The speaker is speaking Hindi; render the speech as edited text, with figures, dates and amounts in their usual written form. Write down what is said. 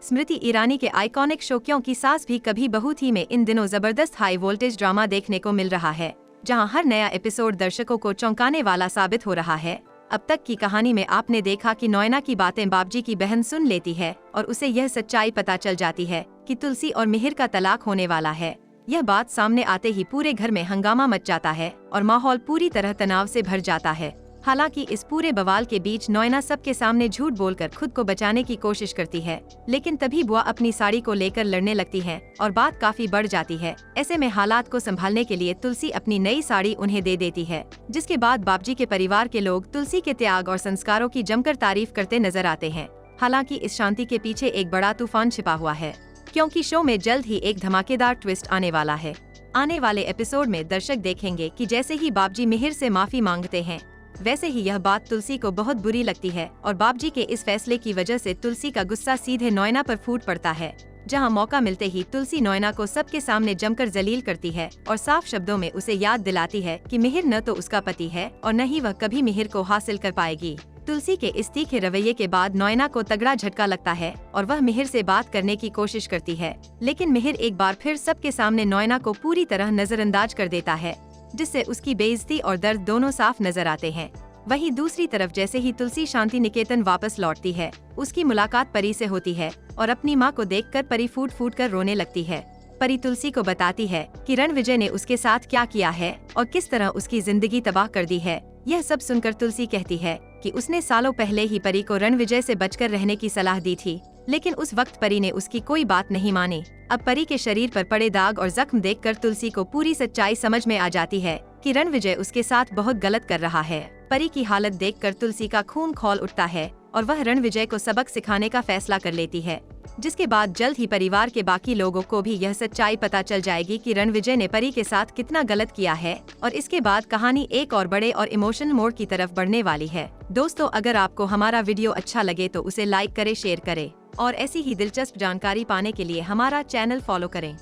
स्मृति ईरानी के आइकॉनिक शो क्यों की सास भी कभी बहू थी में इन दिनों जबरदस्त हाई वोल्टेज ड्रामा देखने को मिल रहा है, जहां हर नया एपिसोड दर्शकों को चौंकाने वाला साबित हो रहा है। अब तक की कहानी में आपने देखा कि नोएना की बातें बाबजी की बहन सुन लेती है और उसे यह सच्चाई पता चल जाती है कि तुलसी और मिहिर का तलाक होने वाला है। यह बात सामने आते ही पूरे घर में हंगामा मच जाता है और माहौल पूरी तरह तनाव से भर जाता है। हालांकि इस पूरे बवाल के बीच नोएना सबके सामने झूठ बोलकर खुद को बचाने की कोशिश करती है, लेकिन तभी बुआ अपनी साड़ी को लेकर लड़ने लगती है और बात काफी बढ़ जाती है। ऐसे में हालात को संभालने के लिए तुलसी अपनी नई साड़ी उन्हें दे देती है, जिसके बाद बाबजी के परिवार के लोग तुलसी के त्याग और संस्कारों की जमकर तारीफ करते नजर आते हैं। हालांकि इस शांति के पीछे एक बड़ा तूफान छिपा हुआ है, क्योंकि शो में जल्द ही एक धमाकेदार ट्विस्ट आने वाला है। आने वाले एपिसोड में दर्शक देखेंगे कि जैसे ही बाबजी मिहिर से माफी मांगते हैं, वैसे ही यह बात तुलसी को बहुत बुरी लगती है और बाबजी के इस फैसले की वजह से तुलसी का गुस्सा सीधे नोएना पर फूट पड़ता है, जहां मौका मिलते ही तुलसी नोएना को सबके सामने जमकर जलील करती है और साफ शब्दों में उसे याद दिलाती है कि मिहिर न तो उसका पति है और न ही वह कभी मिहिर को हासिल कर पाएगी। तुलसी के इस तीखे रवैये के बाद नोएना को तगड़ा झटका लगता है और वह मिहिर से बात करने की कोशिश करती है, लेकिन मिहिर एक बार फिर सबके सामने नोएना को पूरी तरह नजरअंदाज कर देता है, जिससे उसकी बेइज्जती और दर्द दोनों साफ नजर आते हैं। वहीं दूसरी तरफ जैसे ही तुलसी शांति निकेतन वापस लौटती है, उसकी मुलाकात परी से होती है और अपनी मां को देखकर परी फूट फूट कर रोने लगती है। परी तुलसी को बताती है कि रणविजय ने उसके साथ क्या किया है और किस तरह उसकी जिंदगी तबाह कर दी है। यह सब सुनकर तुलसी कहती है कि उसने सालों पहले ही परी को रणविजय से बचकर रहने की सलाह दी थी, लेकिन उस वक्त परी ने उसकी कोई बात नहीं मानी। अब परी के शरीर पर पड़े दाग और जख्म देखकर तुलसी को पूरी सच्चाई समझ में आ जाती है कि रणविजय उसके साथ बहुत गलत कर रहा है। परी की हालत देखकर तुलसी का खून खौल उठता है और वह रणविजय को सबक सिखाने का फैसला कर लेती है, जिसके बाद जल्द ही परिवार के बाकी लोगों को भी यह सच्चाई पता चल जाएगी कि रणविजय ने परी के साथ कितना गलत किया है और इसके बाद कहानी एक और बड़े और इमोशनल मोड़ की तरफ बढ़ने वाली है। दोस्तों, अगर आपको हमारा वीडियो अच्छा लगे तो उसे लाइक करें, शेयर करें और ऐसी ही दिलचस्प जानकारी पाने के लिए हमारा चैनल फॉलो करें।